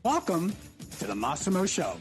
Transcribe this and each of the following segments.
Welcome to the Massimo Show.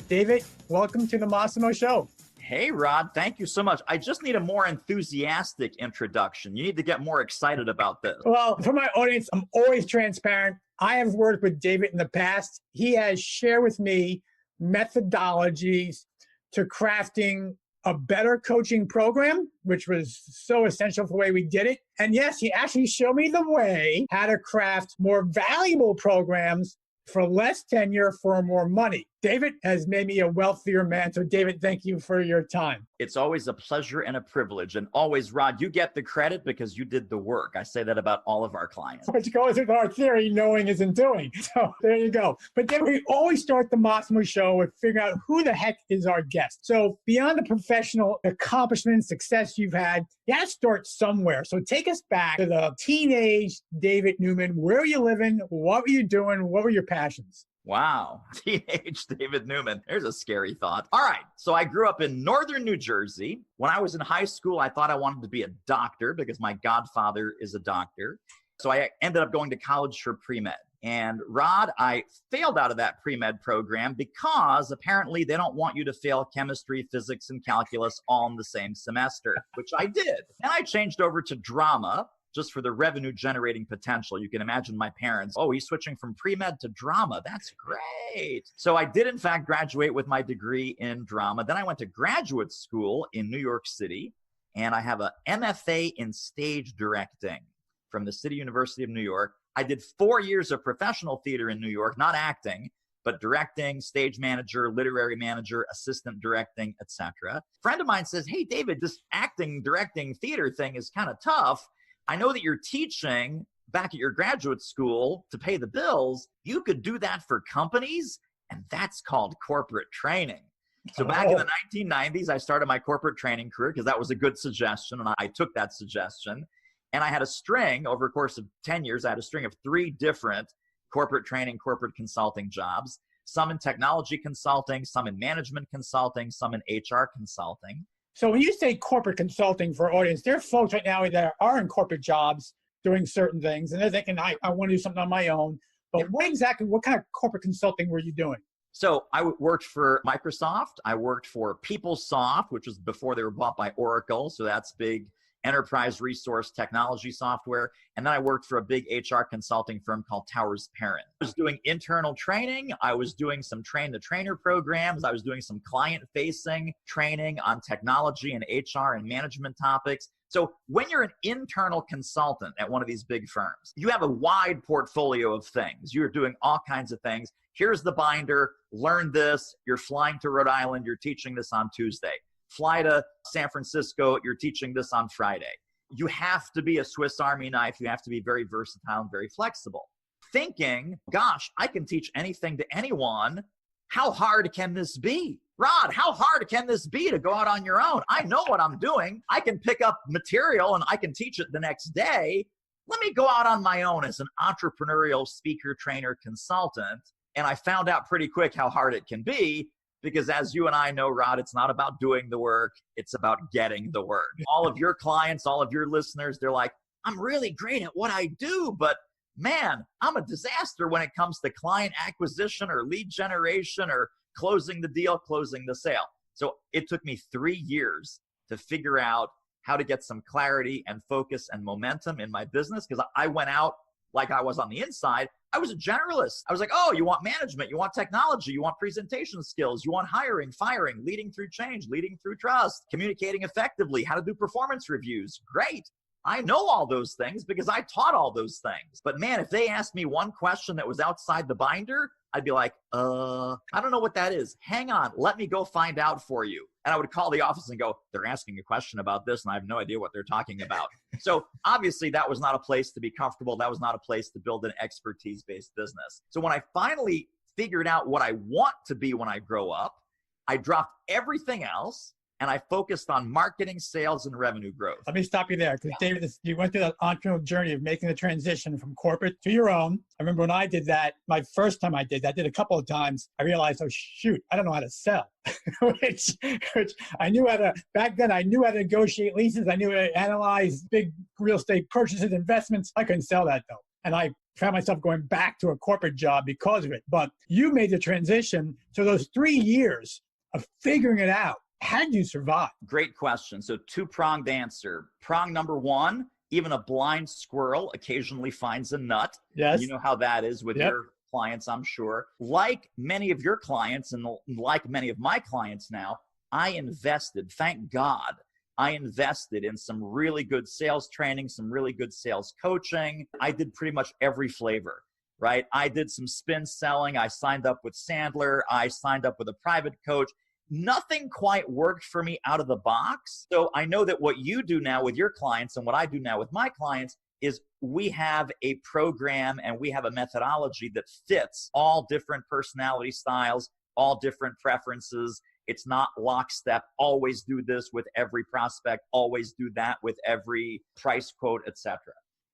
David, welcome to the Massimo Show. Hey, Rod, thank you so much. I just need a more enthusiastic introduction. You need to get more excited about this. Well, for my audience, I'm always transparent. I have worked with David in the past. He has shared with me methodologies to crafting a better coaching program, which was so essential for the way we did it. And yes, he actually showed me the way how to craft more valuable programs for less tenure for more money. David has made me a wealthier man. So David, thank you for your time. It's always a pleasure and a privilege. And always, Rod, you get the credit because you did the work. I say that about all of our clients. Which goes with our theory, knowing isn't doing. So there you go. But then we always start the Massimo Show with figuring out who the heck is our guest. So beyond the professional accomplishments, success you've had, you have to start somewhere. So take us back to the teenage David Newman. Where were you living? What were you doing? What were your passions? Wow. Teenage David Newman. There's a scary thought. All right. So I grew up in northern New Jersey. When I was in high school, I thought I wanted to be a doctor because my godfather is a doctor. So I ended up going to college for pre-med. And Rod, I failed out of that pre-med program because apparently they don't want you to fail chemistry, physics, and calculus all in the same semester, which I did. And I changed over to drama just for the revenue generating potential. You can imagine my parents, oh, he's switching from pre-med to drama. That's great. So I did in fact graduate with my degree in drama. Then I went to graduate school in New York City, and I have a MFA in stage directing from the City University of New York. I did 4 years of professional theater in New York, not acting, but directing, stage manager, literary manager, assistant directing, etc. A friend of mine says, hey, David, this acting, directing, theater thing is kind of tough. I know that you're teaching back at your graduate school to pay the bills. You could do that for companies, and that's called corporate training. So back in the 1990s, I started my corporate training career because that was a good suggestion, and I took that suggestion. And I had a string, over a course of 10 years, I had a string of 3 different corporate training, corporate consulting jobs, some in technology consulting, some in management consulting, some in HR consulting. So when you say corporate consulting for our audience, there are folks right now that are in corporate jobs doing certain things, and they're thinking, I want to do something on my own. But what kind of corporate consulting were you doing? So I worked for Microsoft. I worked for PeopleSoft, which was before they were bought by Oracle. So that's big enterprise resource technology software. And then I worked for a big HR consulting firm called Towers Perrin. I was doing internal training. I was doing some train-the-trainer programs. I was doing some client-facing training on technology and HR and management topics. So when you're an internal consultant at one of these big firms, you have a wide portfolio of things. You're doing all kinds of things. Here's the binder. Learn this. You're flying to Rhode Island. You're teaching this on Tuesday. Fly to San Francisco, you're teaching this on Friday. You have to be a Swiss Army knife. You have to be very versatile and very flexible. Thinking, gosh, I can teach anything to anyone. How hard can this be? Rod, how hard can this be to go out on your own? I know what I'm doing. I can pick up material and I can teach it the next day. Let me go out on my own as an entrepreneurial speaker, trainer, consultant. And I found out pretty quick how hard it can be. Because as you and I know, Rod, it's not about doing the work. It's about getting the work. All of your clients, all of your listeners, they're like, I'm really great at what I do, but man, I'm a disaster when it comes to client acquisition or lead generation or closing the deal, closing the sale. So it took me 3 years to figure out how to get some clarity and focus and momentum in my business because I went out like I was on the inside. I was a generalist. I was like, oh, you want management, you want technology, you want presentation skills, you want hiring, firing, leading through change, leading through trust, communicating effectively, how to do performance reviews. Great. I know all those things because I taught all those things. But man, if they asked me one question that was outside the binder, I'd be like, I don't know what that is. Hang on, let me go find out for you. And I would call the office and go, they're asking a question about this and I have no idea what they're talking about. So obviously that was not a place to be comfortable. That was not a place to build an expertise-based business. So when I finally figured out what I want to be when I grow up, I dropped everything else and I focused on marketing, sales, and revenue growth. Let me stop you there, because David, you went through that entrepreneurial journey of making the transition from corporate to your own. I remember when I did that, my first time I did a couple of times, I realized, oh shoot, I don't know how to sell. which I knew how to, back then I knew how to negotiate leases. I knew how to analyze big real estate purchases, investments. I couldn't sell that though. And I found myself going back to a corporate job because of it. But you made the transition. So those 3 years of figuring it out, how did you survive? Great question. So two-pronged answer. Prong number one, even a blind squirrel occasionally finds a nut. Yes. You know how that is with your clients, I'm sure. Like many of your clients and like many of my clients now, I invested, thank God, I invested in some really good sales training, some really good sales coaching. I did pretty much every flavor, right? I did some spin selling. I signed up with Sandler. I signed up with a private coach. Nothing quite worked for me out of the box. So I know that what you do now with your clients and what I do now with my clients is we have a program and we have a methodology that fits all different personality styles, all different preferences. It's not lockstep, always do this with every prospect, always do that with every price quote, etc.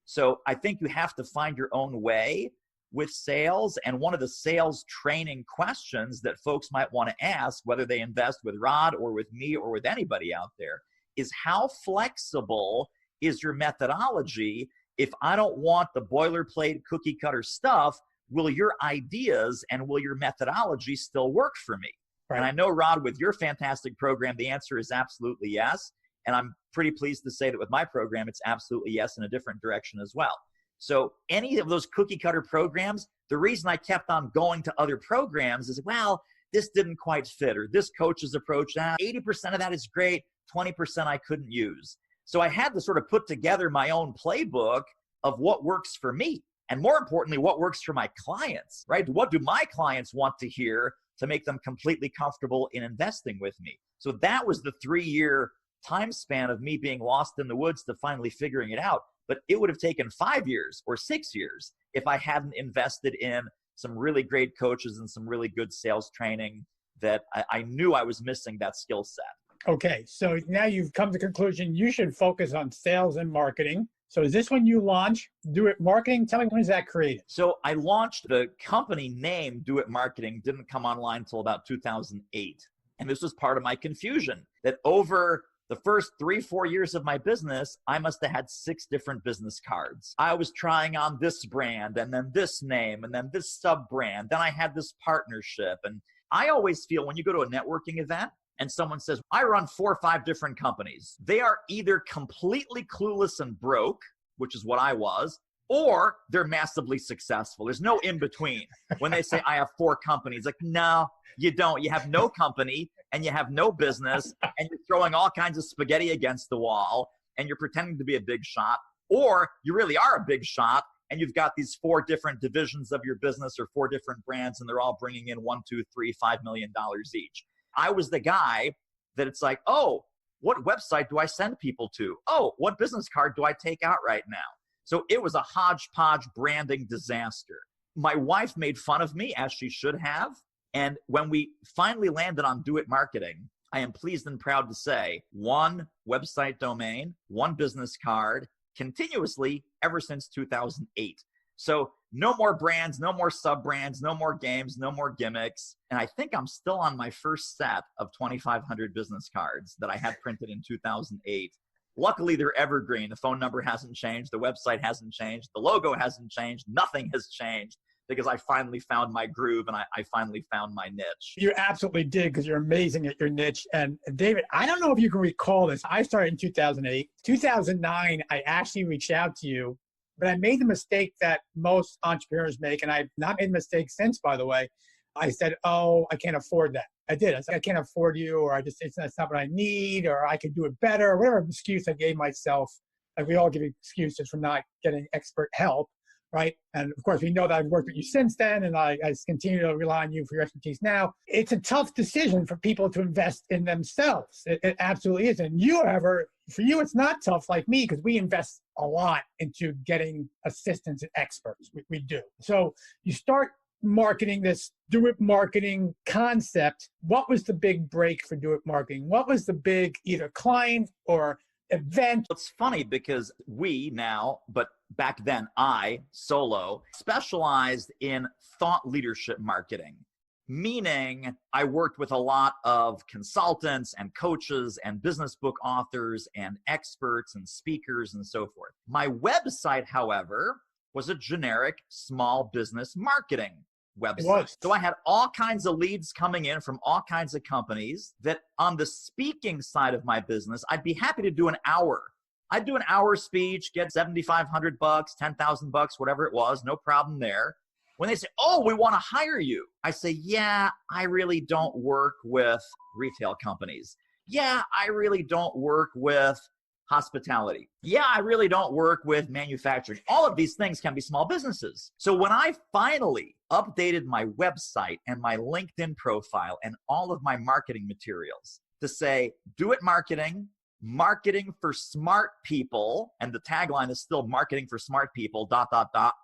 So I think you have to find your own way with sales. And one of the sales training questions that folks might want to ask, whether they invest with Rod or with me or with anybody out there, is how flexible is your methodology? If I don't want the boilerplate cookie cutter stuff, will your ideas and will your methodology still work for me? Right. And I know, Rod, with your fantastic program, the answer is absolutely yes. And I'm pretty pleased to say that with my program, it's absolutely yes in a different direction as well. So any of those cookie cutter programs, the reason I kept on going to other programs is, well, this didn't quite fit, or this coach's approach, 80% of that is great, 20% I couldn't use. So I had to sort of put together my own playbook of what works for me. And more importantly, what works for my clients, right? What do my clients want to hear to make them completely comfortable in investing with me? So that was the 3-year time span of me being lost in the woods to finally figuring it out. But it would have taken 5 years or 6 years if I hadn't invested in some really great coaches and some really good sales training that I knew I was missing that skill set. Okay, so now you've come to the conclusion you should focus on sales and marketing. So is this when you launch Do It Marketing? Tell me, when is that created? So I launched the company name Do It Marketing, didn't come online until about 2008. And this was part of my confusion that over the first 3-4 years of my business, I must have had 6 different business cards. I was trying on this brand and then this name and then this sub brand. Then I had this partnership. And I always feel when you go to a networking event and someone says, I run 4 or 5 different companies, they are either completely clueless and broke, which is what I was, or they're massively successful. There's no in between. When they say I have 4 companies, like, no, you don't. You have no company and you have no business and you're throwing all kinds of spaghetti against the wall and you're pretending to be a big shot, or you really are a big shot and you've got these 4 different divisions of your business or 4 different brands and they're all bringing in $1, $2, $3, $5 million each. I was the guy that it's like, oh, what website do I send people to? Oh, what business card do I take out right now? So it was a hodgepodge branding disaster. My wife made fun of me, as she should have. And when we finally landed on Do It Marketing, I am pleased and proud to say 1 website domain, 1 business card, continuously ever since 2008. So no more brands, no more sub-brands, no more games, no more gimmicks. And I think I'm still on my first set of 2,500 business cards that I had printed in 2008. Luckily, they're evergreen. The phone number hasn't changed. The website hasn't changed. The logo hasn't changed. Nothing has changed because I finally found my groove and I finally found my niche. You absolutely did, because you're amazing at your niche. And David, I don't know if you can recall this. I started in 2008. 2009, I actually reached out to you, but I made the mistake that most entrepreneurs make, and I've not made a mistake since, by the way. I said, oh, I can't afford that. I did. I said, I can't afford you, or it's not what I need, or I could do it better, or whatever excuse I gave myself. Like we all give excuses for not getting expert help, right? And of course, we know that I've worked with you since then, and I continue to rely on you for your expertise now. It's a tough decision for people to invest in themselves. It absolutely is. And for you, it's not tough like me, because we invest a lot into getting assistance and experts. We do. So you start marketing this Do It Marketing concept. What was the big break for Do It Marketing? What was the big either client or event? It's funny because we now, but back then I, solo, specialized in thought leadership marketing. Meaning I worked with a lot of consultants and coaches and business book authors and experts and speakers and so forth. My website, however, was a generic small business marketing website. It was. So I had all kinds of leads coming in from all kinds of companies that on the speaking side of my business, I'd be happy to do an hour. I'd do an hour speech, get $7,500, $10,000, whatever it was, no problem there. When they say, oh, we want to hire you, I say, yeah, I really don't work with retail companies. Yeah, I really don't work with hospitality. Yeah, I really don't work with manufacturing. All of these things can be small businesses. So when I finally updated my website and my LinkedIn profile and all of my marketing materials to say, do it marketing, marketing for smart people, and the tagline is still marketing for smart people, ...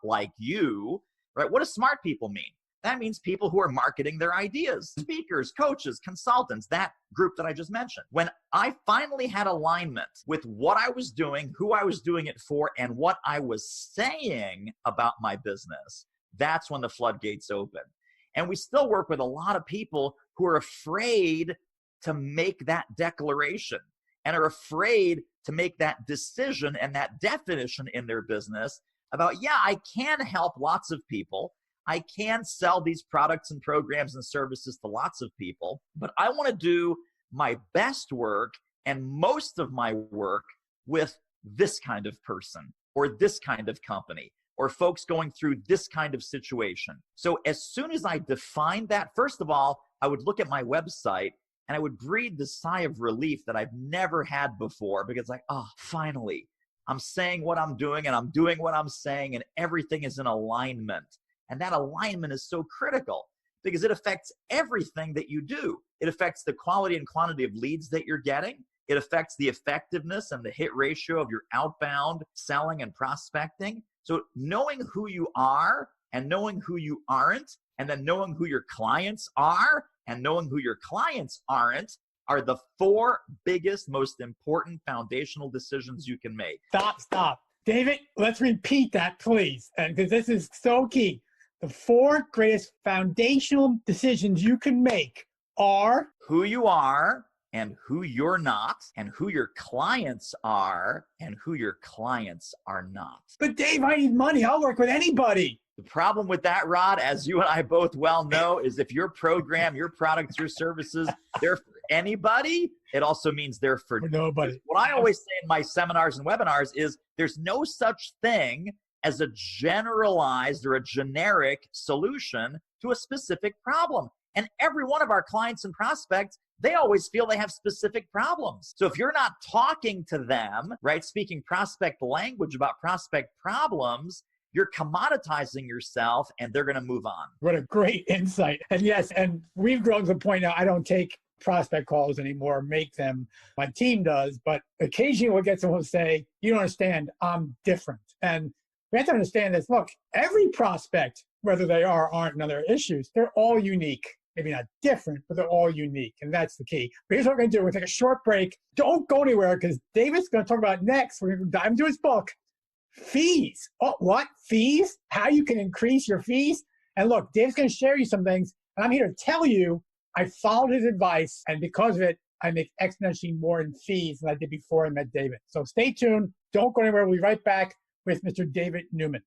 like you, right? What does smart people mean? That means people who are marketing their ideas, speakers, coaches, consultants, that group that I just mentioned. When I finally had alignment with what I was doing, who I was doing it for, and what I was saying about my business, that's when the floodgates open. And we still work with a lot of people who are afraid to make that declaration and are afraid to make that decision and that definition in their business about, yeah, I can help lots of people. I can sell these products and programs and services to lots of people, but I want to do my best work and most of my work with this kind of person or this kind of company or folks going through this kind of situation. So as soon as I defined that, first of all, I would look at my website and I would breathe the sigh of relief that I've never had before, because like, oh, finally, I'm saying what I'm doing and I'm doing what I'm saying and everything is in alignment. And that alignment is so critical because it affects everything that you do. It affects the quality and quantity of leads that you're getting. It affects the effectiveness and the hit ratio of your outbound selling and prospecting. So knowing who you are and knowing who you aren't, and then knowing who your clients are and knowing who your clients aren't, are the four biggest, most important foundational decisions you can make. Stop. David, let's repeat that, please. And because this is so key. The four greatest foundational decisions you can make are who you are and who you're not, and who your clients are and who your clients are not. But Dave, I need money. I'll work with anybody. The problem with that, Rod, as you and I both well know, is if your program, your products, your services, they're for anybody, it also means they're for nobody. What I always say in my seminars and webinars is there's no such thing as a generalized or a generic solution to a specific problem. And every one of our clients and prospects, they always feel they have specific problems. So if you're not talking to them, right, speaking prospect language about prospect problems, you're commoditizing yourself and they're going to move on. What a great insight. And yes, and we've grown to the point now I don't take prospect calls anymore, make them. My team does, but occasionally we'll get someone say, you don't understand, I'm different. And we have to understand this. Look, every prospect, whether they are or aren't, another issues, they're all unique. Maybe not different, but they're all unique. And that's the key. But here's what we're going to do. We're going to take a short break. Don't go anywhere because David's going to talk about next. We're going to dive into his book, Fees. Oh, what? Fees? How you can increase your fees? And look, David's going to share you some things. And I'm here to tell you, I followed his advice. And because of it, I make exponentially more in fees than I did before I met David. So stay tuned. Don't go anywhere. We'll be right back with Mr. David Newman.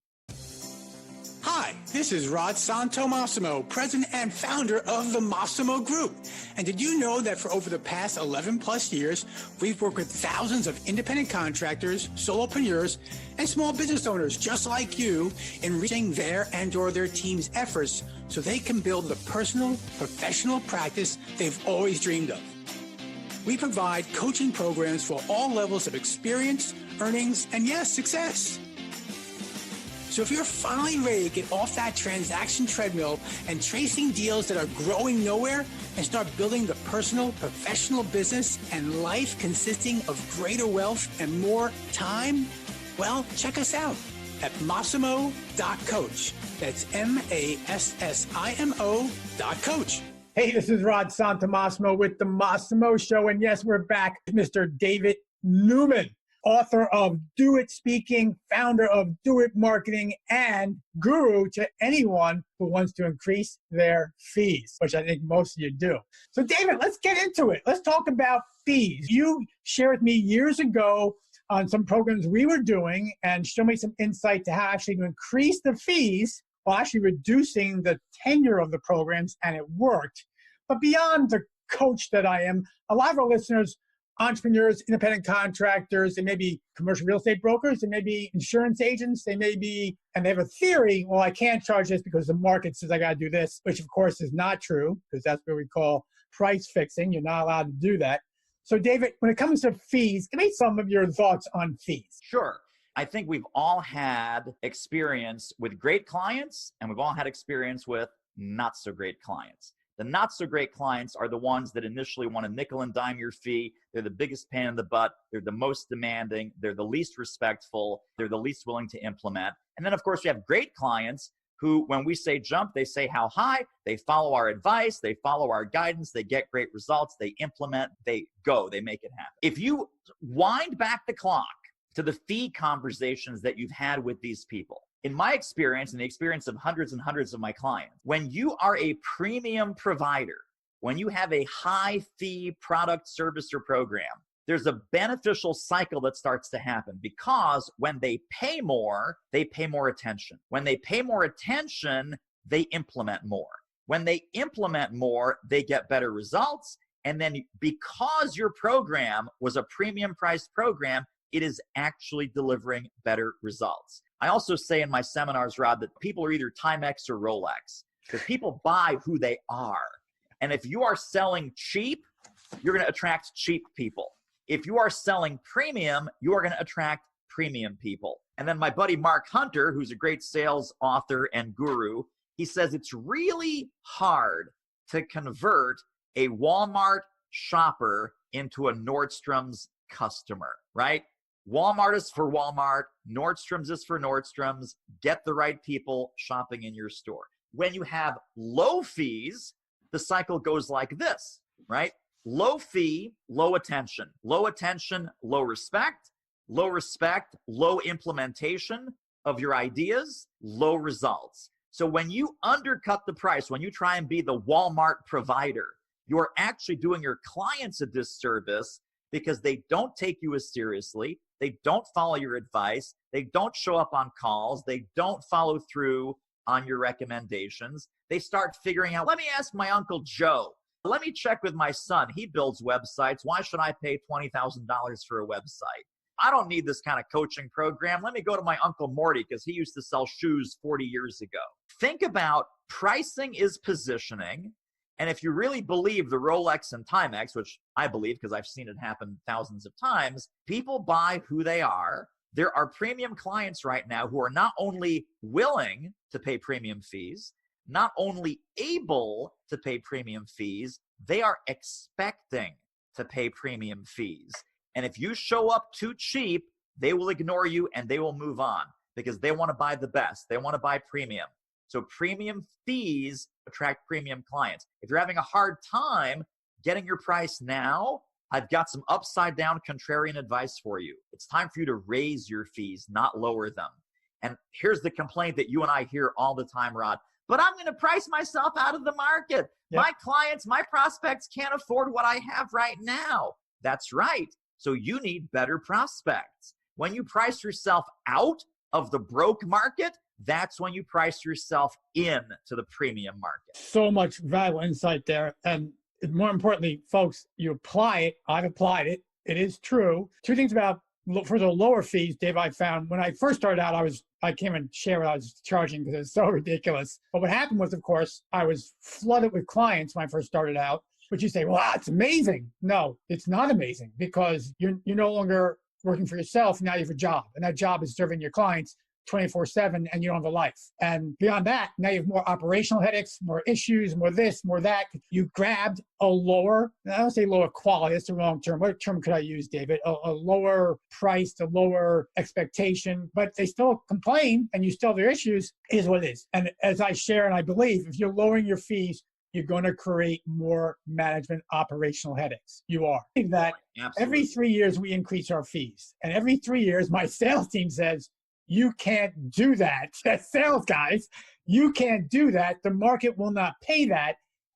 Hi, this is Rod Santomassimo, president and founder of the Massimo Group. And did you know that for over the past 11 plus years, we've worked with thousands of independent contractors, solopreneurs, and small business owners just like you in reaching their and or their team's efforts so they can build the personal, professional practice they've always dreamed of. We provide coaching programs for all levels of experience, earnings, and yes, success. So if you're finally ready to get off that transaction treadmill and chasing deals that are growing nowhere and start building the personal, professional business and life consisting of greater wealth and more time, well, check us out at Massimo.coach. That's Massimo.coach. Hey, this is Rod Santomassimo with the Massimo Show. And yes, we're back. Mr. David Newman, author of Do It Speaking, founder of Do It Marketing, and guru to anyone who wants to increase their fees, which I think most of you do. So David, let's get into it. Let's talk about fees. You shared with me years ago on some programs we were doing and show me some insight to how actually to increase the fees while actually reducing the tenure of the programs, and it worked. But beyond the coach that I am, a lot of our listeners, entrepreneurs, independent contractors, they may be commercial real estate brokers, they may be insurance agents, they may be, and they have a theory, well, I can't charge this because the market says I got to do this, which of course is not true, because that's what we call price fixing. You're not allowed to do that. So David, when it comes to fees, give me some of your thoughts on fees. Sure. I think we've all had experience with great clients, and we've all had experience with not so great clients. The not so great clients are the ones that initially want to nickel and dime your fee. They're the biggest pain in the butt. They're the most demanding. They're the least respectful. They're the least willing to implement. And then, of course, we have great clients who, when we say jump, they say how high. They follow our advice. They follow our guidance. They get great results. They implement. They go. They make it happen. If you wind back the clock to the fee conversations that you've had with these people, in my experience and the experience of hundreds and hundreds of my clients, when you are a premium provider, when you have a high fee product, service, or program, there's a beneficial cycle that starts to happen, because when they pay more attention. When they pay more attention, they implement more. When they implement more, they get better results. And then because your program was a premium priced program, it is actually delivering better results. I also say in my seminars, Rod, that people are either Timex or Rolex, because people buy who they are. And if you are selling cheap, you're going to attract cheap people. If you are selling premium, you are going to attract premium people. And then my buddy Mark Hunter, who's a great sales author and guru, he says it's really hard to convert a Walmart shopper into a Nordstrom's customer, right? Walmart is for Walmart, Nordstrom's is for Nordstrom's. Get the right people shopping in your store. When you have low fees, the cycle goes like this, right? Low fee, low attention. Low attention, low respect. Low respect, low implementation of your ideas, low results. So when you undercut the price, when you try and be the Walmart provider, you're actually doing your clients a disservice, because they don't take you as seriously. They don't follow your advice. They don't show up on calls. They don't follow through on your recommendations. They start figuring out, let me ask my Uncle Joe. Let me check with my son. He builds websites. Why should I pay $20,000 for a website? I don't need this kind of coaching program. Let me go to my Uncle Morty, because he used to sell shoes 40 years ago. Think about pricing is positioning. And if you really believe the Rolex and Timex, which I believe because I've seen it happen thousands of times, people buy who they are. There are premium clients right now who are not only willing to pay premium fees, not only able to pay premium fees, they are expecting to pay premium fees. And if you show up too cheap, they will ignore you and they will move on, because they want to buy the best. They want to buy premium. So premium fees attract premium clients. If you're having a hard time getting your price now, I've got some upside down contrarian advice for you. It's time for you to raise your fees, not lower them. And here's the complaint that you and I hear all the time, Rod. But I'm going to price myself out of the market. Yep. My clients, my prospects can't afford what I have right now. That's right. So you need better prospects. When you price yourself out of the broke market, that's when you price yourself in to the premium market. So much valuable insight there. And more importantly, folks, you apply it. I've applied it. It is true. Two things about, for the lower fees, Dave, I found when I first started out, I can't even share what I was charging because it's so ridiculous. But what happened was, of course, I was flooded with clients when I first started out. But you say, well, it's amazing. No, it's not amazing, because you're no longer working for yourself. Now you have a job, and that job is serving your clients 24/7, and you don't have a life. And beyond that, now you have more operational headaches, more issues, more this, more that. You grabbed a lower, I don't say lower quality, that's the wrong term. What term could I use, David? A lower price, a lower expectation, but they still complain and you still have their issues, is what it is. And as I share, and I believe, if you're lowering your fees, you're going to create more management operational headaches. You are. That Absolutely. Every 3 years we increase our fees. And every 3 years my sales team says, you can't do that. As sales guys, you can't do that. The market will not pay that.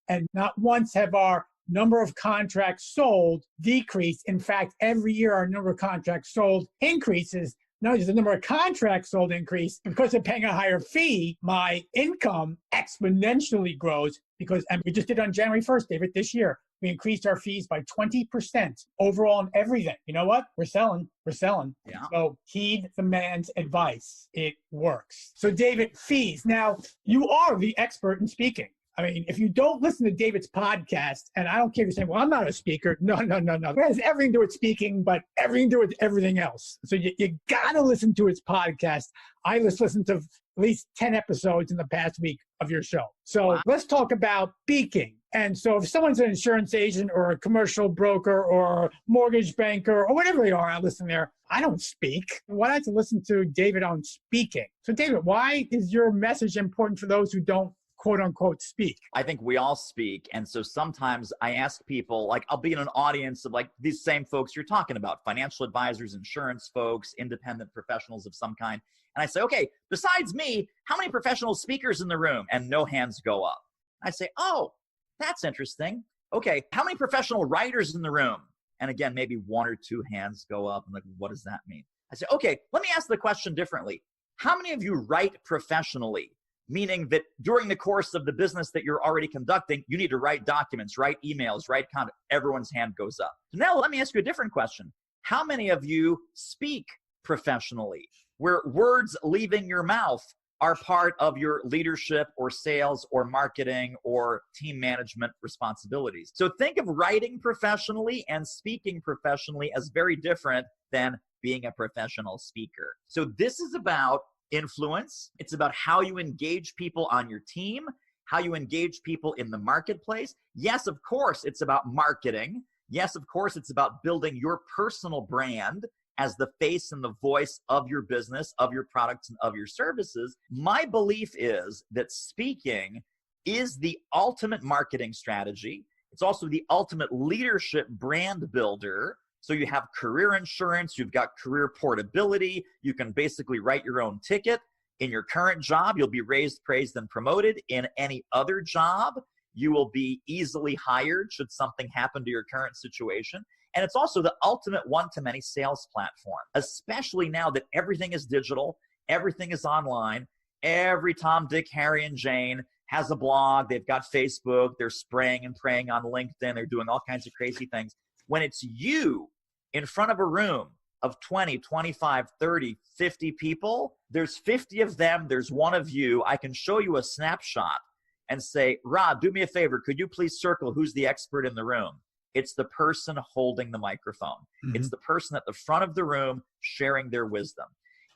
And not once have our number of contracts sold decrease. In fact, every year our number of contracts sold increases. Not only does the number of contracts sold increase, because they're paying a higher fee, my income exponentially grows because, and we just did on January 1st, David, this year, we increased our fees by 20% overall on everything. You know what? We're selling. Yeah. So heed the man's advice. It works. So David, fees. Now, you are the expert in speaking. I mean, if you don't listen to David's podcast, and I don't care if you're saying, well, I'm not a speaker. No. It has everything to do with speaking, but everything to do with everything else. So you got to listen to his podcast. I just listened to at least 10 episodes in the past week of your show. So let's talk about speaking. And so if someone's an insurance agent or a commercial broker or mortgage banker or whatever they are, I listen there. I don't speak. Why do I have to listen to David on speaking? So David, why is your message important for those who don't quote unquote speak? I think we all speak. And so sometimes I ask people, like I'll be in an audience of like these same folks you're talking about, financial advisors, insurance folks, independent professionals of some kind. And I say, okay, besides me, how many professional speakers in the room? And no hands go up. I say, oh, that's interesting. Okay, how many professional writers in the room? And again, maybe one or two hands go up. I'm like, what does that mean? I say, okay, let me ask the question differently. How many of you write professionally? Meaning that during the course of the business that you're already conducting, you need to write documents, write emails, write content. Everyone's hand goes up. So now let me ask you a different question. How many of you speak professionally, where words leaving your mouth are part of your leadership or sales or marketing or team management responsibilities? So think of writing professionally and speaking professionally as very different than being a professional speaker. So this is about influence. It's about how you engage people on your team, how you engage people in the marketplace. Yes, of course, it's about marketing. Yes, of course, it's about building your personal brand as the face and the voice of your business, of your products, and of your services. My belief is that speaking is the ultimate marketing strategy. It's also the ultimate leadership brand builder. So you have career insurance, you've got career portability, you can basically write your own ticket. In your current job, you'll be raised, praised, and promoted. In any other job, you will be easily hired should something happen to your current situation. And it's also the ultimate one-to-many sales platform, especially now that everything is digital, everything is online. Every Tom, Dick, Harry, and Jane has a blog. They've got Facebook. They're spraying and praying on LinkedIn. They're doing all kinds of crazy things. When it's you in front of a room of 20, 25, 30, 50 people, there's 50 of them, there's one of you. I can show you a snapshot and say, Rod, do me a favor. Could you please circle who's the expert in the room? It's the person holding the microphone. Mm-hmm. It's the person at the front of the room sharing their wisdom.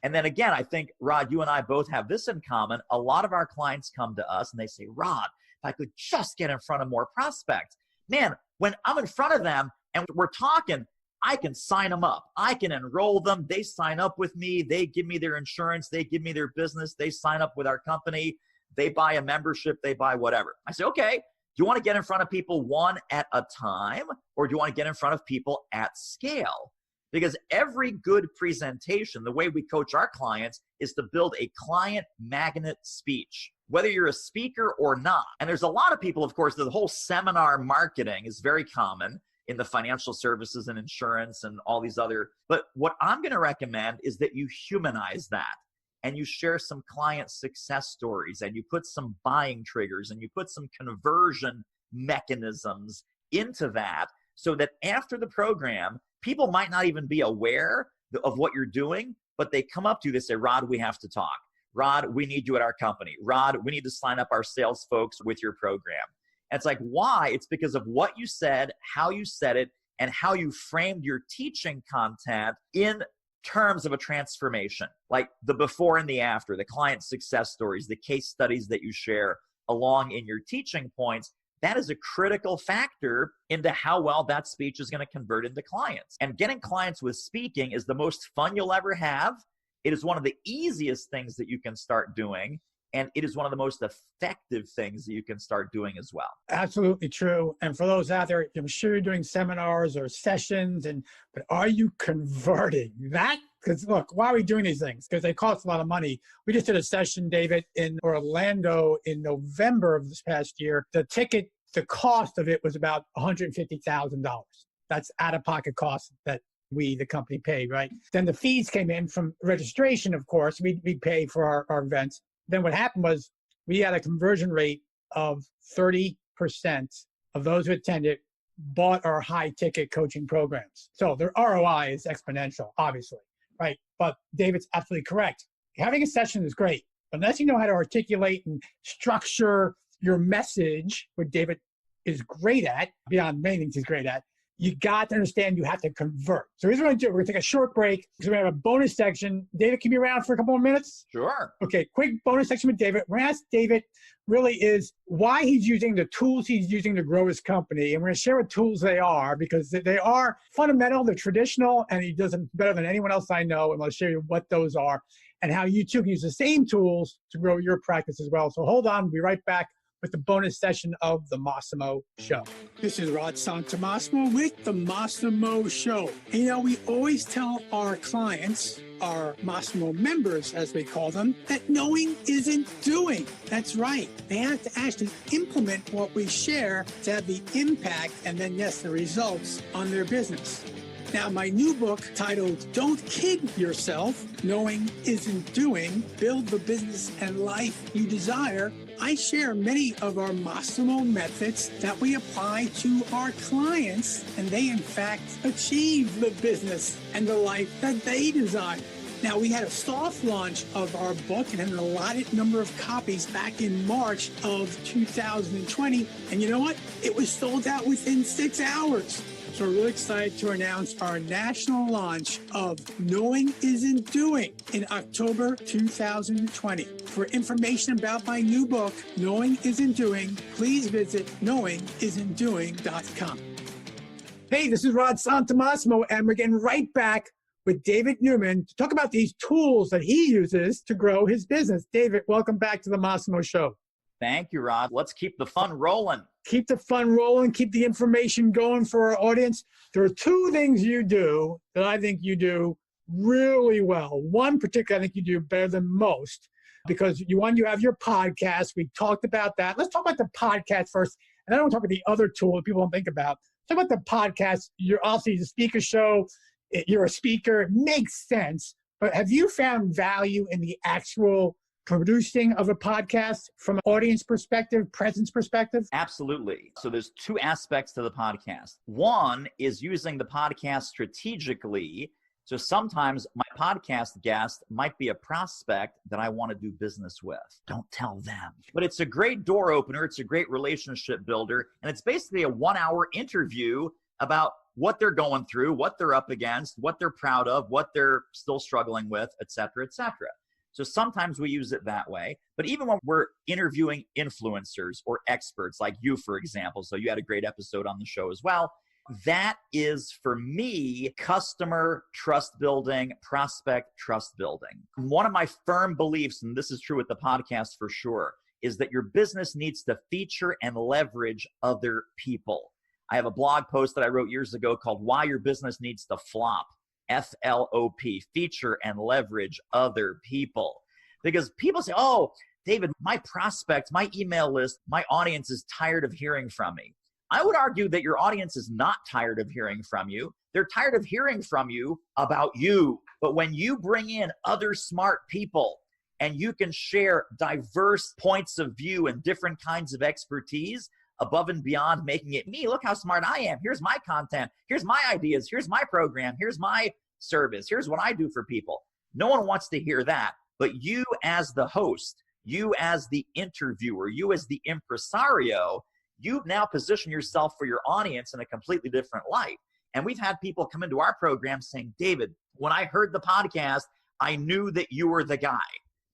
And then again, I think, Rod, you and I both have this in common. A lot of our clients come to us and they say, Rod, if I could just get in front of more prospects. Man, when I'm in front of them and we're talking, I can sign them up. I can enroll them. They sign up with me. They give me their insurance. They give me their business. They sign up with our company. They buy a membership. They buy whatever. I say, okay, do you want to get in front of people one at a time, or do you want to get in front of people at scale? Because every good presentation, the way we coach our clients, is to build a client magnet speech, whether you're a speaker or not. And there's a lot of people, of course, the whole seminar marketing is very common in the financial services and insurance and all these other. But what I'm going to recommend is that you humanize that and you share some client success stories and you put some buying triggers and you put some conversion mechanisms into that so that after the program, people might not even be aware of what you're doing, but they come up to you, they say, Rod, we have to talk. Rod, we need you at our company. Rod, we need to sign up our sales folks with your program. And it's like, why? It's because of what you said, how you said it, and how you framed your teaching content in terms of a transformation, like the before and the after, the client success stories, the case studies that you share along in your teaching points. That is a critical factor into how well that speech is going to convert into clients. And getting clients with speaking is the most fun you'll ever have. It is one of the easiest things that you can start doing. And it is one of the most effective things that you can start doing as well. Absolutely true. And for those out there, I'm sure you're doing seminars or sessions, but are you converting that? Because look, why are we doing these things? Because they cost a lot of money. We just did a session, David, in Orlando in November of this past year. The ticket The cost of it was about $150,000. That's out-of-pocket costs that we, the company, paid, right? Then the fees came in from registration, of course. We pay for our events. Then what happened was we had a conversion rate of 30% of those who attended bought our high-ticket coaching programs. So their ROI is exponential, obviously, right? But David's absolutely correct. Having a session is great, but unless you know how to articulate and structure your message, what David is great at, beyond many things he's great at, you got to understand you have to convert. So here's what we're going to do. We're going to take a short break because we have a bonus section. David, can you be around for a couple more minutes? Sure. Okay, quick bonus section with David. We're going to ask David really is why he's using the tools he's using to grow his company. And we're going to share what tools they are because they are fundamental, they're traditional, and he does them better than anyone else I know. And I'll show you what those are and how you too can use the same tools to grow your practice as well. So hold on, we'll be right back with the bonus session of the Massimo Show. This is Rod Santomassimo with the Massimo Show. And, we always tell our clients, our Massimo members, as we call them, that knowing isn't doing. That's right. They have to actually implement what we share to have the impact and then, yes, the results on their business. Now, my new book titled Don't Kid Yourself, Knowing Isn't Doing, Build the Business and Life You Desire, I share many of our Massimo methods that we apply to our clients, and they, in fact, achieve the business and the life that they desire. Now, we had a soft launch of our book and an allotted number of copies back in March of 2020. And you know what? It was sold out within 6 hours. So we're really excited to announce our national launch of Knowing Isn't Doing in October 2020. For information about my new book, Knowing Isn't Doing, please visit knowingisn'tdoing.com. Hey, this is Rod Santomassimo, and we're getting right back with David Newman to talk about these tools that he uses to grow his business. David, welcome back to the Massimo Show. Thank you, Rod. Let's keep the fun rolling. Keep the fun rolling, keep the information going for our audience. There are two things you do that I think you do really well. One particular I think you do better than most because you have your podcast. We talked about that. Let's talk about the podcast first. And then we'll talk about the other tool that people don't think about. Talk about the podcast. You're obviously a speaker show. You're a speaker. It makes sense. But have you found value in the actual producing of a podcast from an audience perspective, presence perspective? Absolutely. So there's two aspects to the podcast. One is using the podcast strategically. So sometimes my podcast guest might be a prospect that I want to do business with. Don't tell them. But it's a great door opener. It's a great relationship builder. And it's basically a 1-hour interview about what they're going through, what they're up against, what they're proud of, what they're still struggling with, et cetera, et cetera. So sometimes we use it that way. But even when we're interviewing influencers or experts like you, for example, so you had a great episode on the show as well, that is, for me, customer trust building, prospect trust building. One of my firm beliefs, and this is true with the podcast for sure, is that your business needs to feature and leverage other people. I have a blog post that I wrote years ago called Why Your Business Needs to Flop. FLOP, feature and leverage other people. Because people say, oh, David, my prospects, my email list, my audience is tired of hearing from me. I would argue that your audience is not tired of hearing from you. They're tired of hearing from you about you. But when you bring in other smart people and you can share diverse points of view and different kinds of expertise, above and beyond making it me. Look how smart I am. Here's my content. Here's my ideas. Here's my program. Here's my service. Here's what I do for people. No one wants to hear that. But you as the host, you as the interviewer, you as the impresario, you now position yourself for your audience in a completely different light. And we've had people come into our program saying, David, when I heard the podcast, I knew that you were the guy.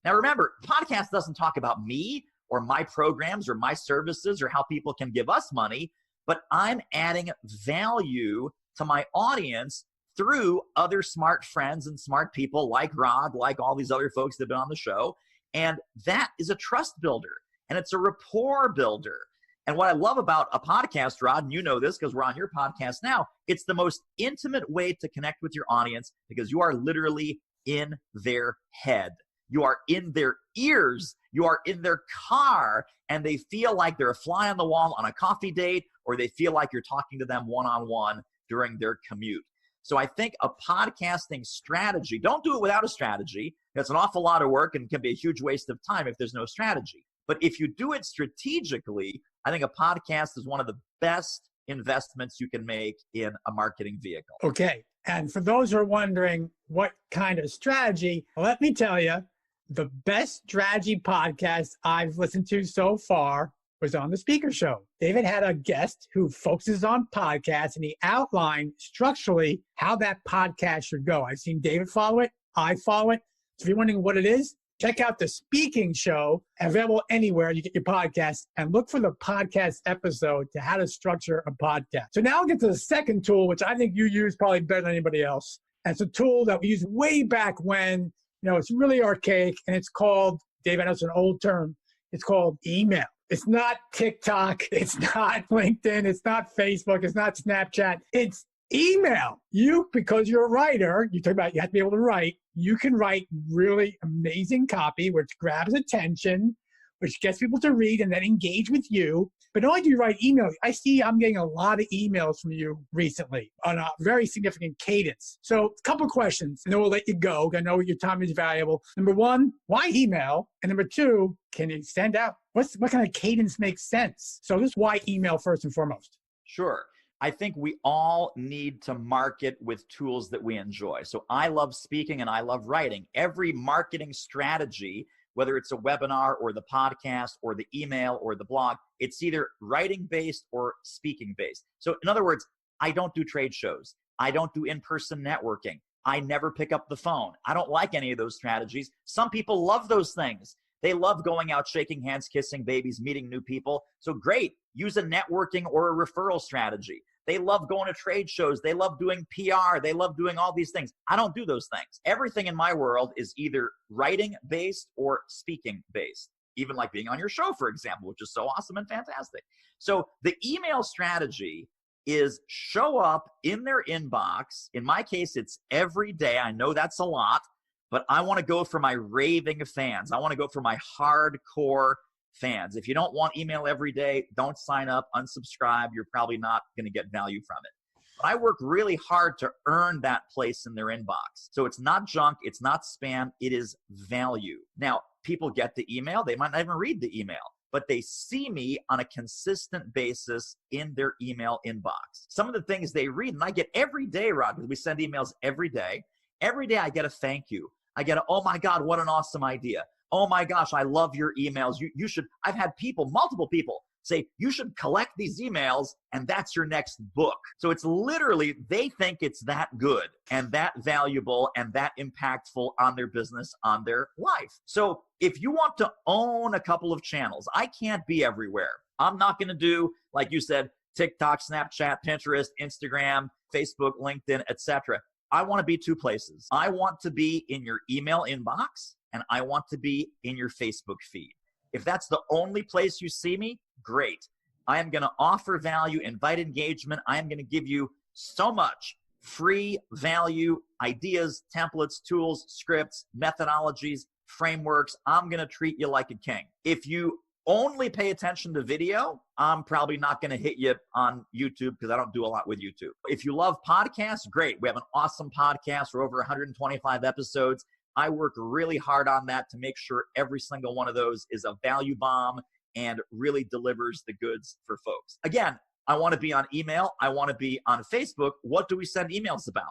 Now remember, podcast doesn't talk about me or my programs or my services or how people can give us money, but I'm adding value to my audience through other smart friends and smart people like Rod, like all these other folks that have been on the show. And that is a trust builder and it's a rapport builder. And what I love about a podcast, Rod, and you know this because we're on your podcast now, it's the most intimate way to connect with your audience because you are literally in their head. You are in their ears You are in their car and they feel like they're a fly on the wall on a coffee date, or they feel like you're talking to them one-on-one during their commute. So I think a podcasting strategy, don't do it without a strategy. That's an awful lot of work and can be a huge waste of time if there's no strategy. But if you do it strategically, I think a podcast is one of the best investments you can make in a marketing vehicle. Okay. And for those who are wondering what kind of strategy, let me tell you, the best strategy podcast I've listened to so far was on the Speaker Show. David had a guest who focuses on podcasts, and he outlined structurally how that podcast should go. I've seen David follow it. I follow it. So if you're wondering what it is, check out the Speaking Show, available anywhere you get your podcast, and look for the podcast episode to how to structure a podcast. So now I'll get to the second tool, which I think you use probably better than anybody else. And it's a tool that we used way back when, it's really archaic, and it's called, Dave, I know it's an old term, it's called email. It's not TikTok, it's not LinkedIn, it's not Facebook, it's not Snapchat, it's email. Because you're a writer, you talk about you have to be able to write, you can write really amazing copy which grabs attention, which gets people to read and then engage with you. But not only do you write emails, I'm getting a lot of emails from you recently on a very significant cadence. So a couple of questions, and then we'll let you go. I know your time is valuable. Number one, why email? And number two, can you stand out? What kind of cadence makes sense? So this is why email first and foremost. Sure. I think we all need to market with tools that we enjoy. So I love speaking and I love writing. Every marketing strategy, whether it's a webinar or the podcast or the email or the blog, it's either writing-based or speaking-based. So in other words, I don't do trade shows. I don't do in-person networking. I never pick up the phone. I don't like any of those strategies. Some people love those things. They love going out, shaking hands, kissing babies, meeting new people. So great, use a networking or a referral strategy. They love going to trade shows. They love doing PR. They love doing all these things. I don't do those things. Everything in my world is either writing-based or speaking-based, even like being on your show, for example, which is so awesome and fantastic. So the email strategy is show up in their inbox. In my case, it's every day. I know that's a lot, but I want to go for my raving fans. I want to go for my hardcore fans. If you don't want email every day, don't sign up, unsubscribe. You're probably not going to get value from it. But I work really hard to earn that place in their inbox. So it's not junk, it's not spam, it is value. Now, people get the email, they might not even read the email, but they see me on a consistent basis in their email inbox. Some of the things they read, and I get every day, Rod, because we send emails every day. Every day I get a thank you. I get a, oh my God, what an awesome idea. Oh my gosh, I love your emails. You should, I've had people, multiple people say, you should collect these emails and that's your next book. So it's literally, they think it's that good and that valuable and that impactful on their business, on their life. So if you want to own a couple of channels, I can't be everywhere. I'm not going to do, like you said, TikTok, Snapchat, Pinterest, Instagram, Facebook, LinkedIn, etc. I want to be two places. I want to be in your email inbox and I want to be in your Facebook feed. If that's the only place you see me, great. I am going to offer value, invite engagement. I am going to give you so much free value, ideas, templates, tools, scripts, methodologies, frameworks. I'm going to treat you like a king. If you only pay attention to video, I'm probably not going to hit you on YouTube because I don't do a lot with YouTube. If you love podcasts, great. We have an awesome podcast. We're over 125 episodes. I work really hard on that to make sure every single one of those is a value bomb and really delivers the goods for folks. Again, I want to be on email. I want to be on Facebook. What do we send emails about?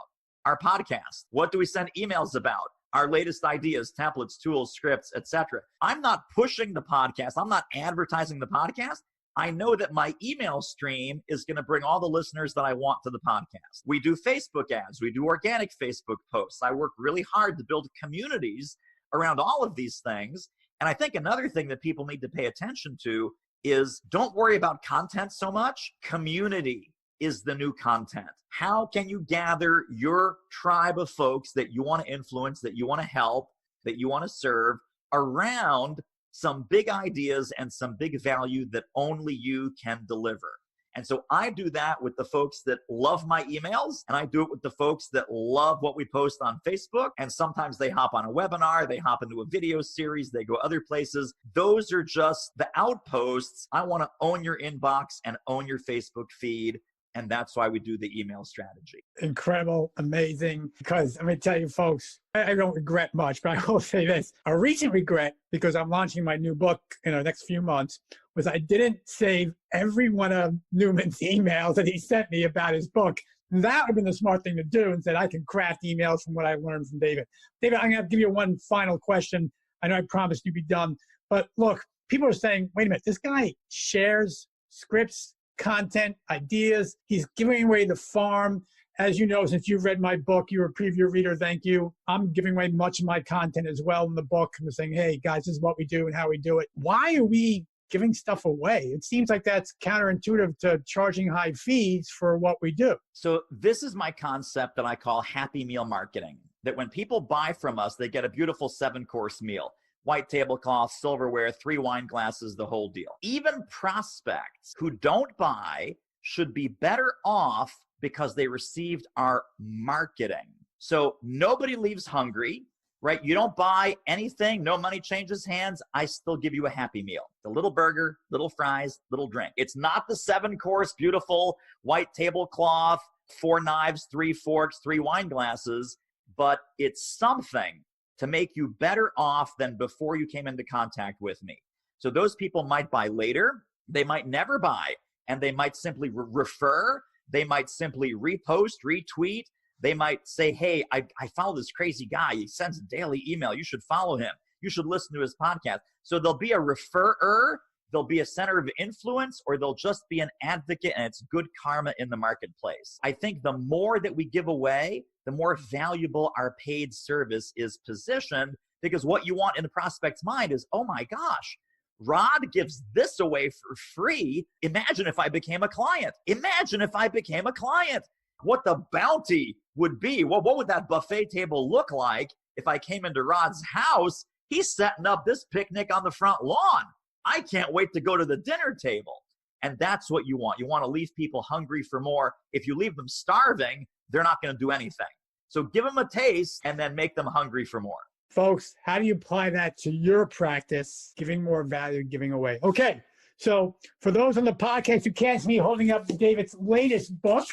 Our podcast. What do we send emails about? Our latest ideas, templates, tools, scripts, etc. I'm not pushing the podcast. I'm not advertising the podcast. I know that my email stream is going to bring all the listeners that I want to the podcast. We do Facebook ads. We do organic Facebook posts. I work really hard to build communities around all of these things. And I think another thing that people need to pay attention to is don't worry about content so much. Community is the new content. How can you gather your tribe of folks that you want to influence, that you want to help, that you want to serve around some big ideas and some big value that only you can deliver? And so I do that with the folks that love my emails, and I do it with the folks that love what we post on Facebook. And sometimes they hop on a webinar, they hop into a video series, they go other places. Those are just the outposts. I want to own your inbox and own your Facebook feed. And that's why we do the email strategy. Incredible, amazing. Because I'm going to tell you, folks, I don't regret much, but I will say this. A recent regret, because I'm launching my new book in the next few months, was I didn't save every one of Newman's emails that he sent me about his book. That would have been the smart thing to do, and said I can craft emails from what I learned from David. David, I'm going to have to give you one final question. I know I promised you'd be done. But look, people are saying, wait a minute, this guy shares scripts, content, ideas. He's giving away the farm. As you know, since you've read my book, you're a preview reader, thank you. I'm giving away much of my content as well in the book. I'm saying, hey, guys, this is what we do and how we do it. Why are we giving stuff away? It seems like that's counterintuitive to charging high fees for what we do. So this is my concept that I call happy meal marketing, that when people buy from us, they get a beautiful 7-course meal. White tablecloth, silverware, 3 wine glasses, the whole deal. Even prospects who don't buy should be better off because they received our marketing. So nobody leaves hungry, right? You don't buy anything, no money changes hands, I still give you a happy meal. The little burger, little fries, little drink. It's not the 7-course, beautiful white tablecloth, 4 knives, 3 forks, 3 wine glasses, but it's something to make you better off than before you came into contact with me. So those people might buy later, they might never buy, and they might simply refer, they might simply repost, retweet, they might say, hey, I follow this crazy guy, he sends a daily email, you should follow him, you should listen to his podcast. So there'll be a referrer, there'll be a center of influence, or they'll just be an advocate, and it's good karma in the marketplace. I think the more that we give away, the more valuable our paid service is positioned, because what you want in the prospect's mind is, oh my gosh, Rod gives this away for free. Imagine if I became a client. Imagine if I became a client. What the bounty would be. Well, what would that buffet table look like if I came into Rod's house? He's setting up this picnic on the front lawn. I can't wait to go to the dinner table. And that's what you want. You want to leave people hungry for more. If you leave them starving, they're not going to do anything. So give them a taste and then make them hungry for more. Folks, how do you apply that to your practice? Giving more value, giving away. Okay, so for those on the podcast who can't see me holding up David's latest book,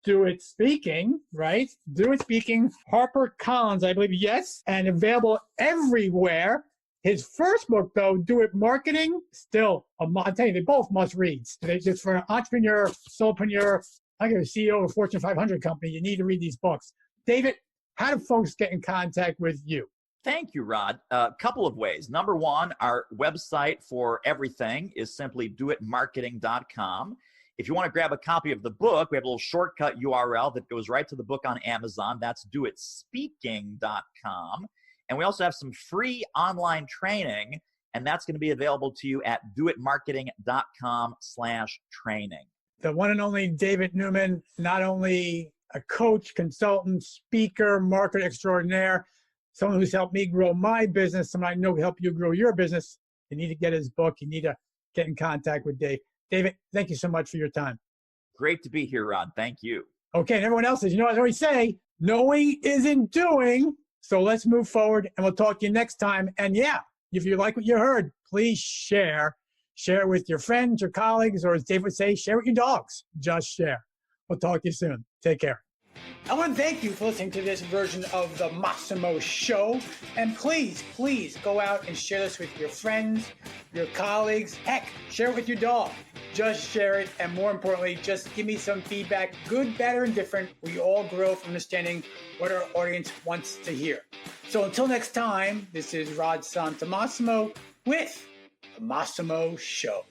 Do It Speaking, right? Do It Speaking, HarperCollins, I believe, yes, and available everywhere. His first book, though, Do It Marketing, still, I'm telling you, they both must reads. Just for an entrepreneur, solopreneur, like a CEO of a Fortune 500 company, you need to read these books. David, how do folks get in contact with you? Thank you, Rod. A couple of ways. Number one, our website for everything is simply doitmarketing.com. If you want to grab a copy of the book, we have a little shortcut URL that goes right to the book on Amazon. That's doitspeaking.com. And we also have some free online training, and that's going to be available to you at doitmarketing.com/training. The one and only David Newman, not only a coach, consultant, speaker, marketer extraordinaire, someone who's helped me grow my business, someone I know will help you grow your business. You need to get his book. You need to get in contact with Dave. David, thank you so much for your time. Great to be here, Rod. Thank you. Okay, and everyone else, as you know, as I always say, knowing isn't doing. So let's move forward, and we'll talk to you next time. And yeah, if you like what you heard, please share. Share it with your friends, your colleagues, or as Dave would say, share with your dogs. Just share. We'll talk to you soon. Take care. I want to thank you for listening to this version of the Massimo Show. And please, please go out and share this with your friends, your colleagues. Heck, share it with your dog. Just share it. And more importantly, just give me some feedback, good, bad, or indifferent. We all grow from understanding what our audience wants to hear. So until next time, this is Rod Santomassimo with the Massimo Show.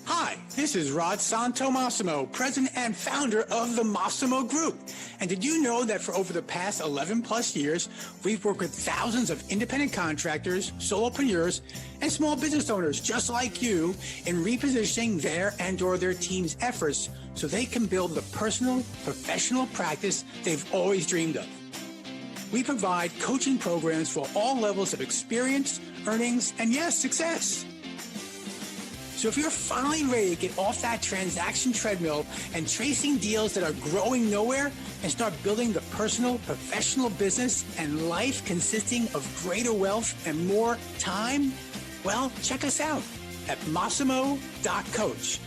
Hi, this is Rod Santomassimo, president and founder of the Massimo Group. And did you know that for over the past 11 plus years, we've worked with thousands of independent contractors, solopreneurs, and small business owners just like you in repositioning their and/or their team's efforts so they can build the personal, professional practice they've always dreamed of. We provide coaching programs for all levels of experience, earnings, and yes, success. So if you're finally ready to get off that transaction treadmill and chasing deals that are growing nowhere and start building the personal, professional business and life consisting of greater wealth and more time, well, check us out at Massimo.coach.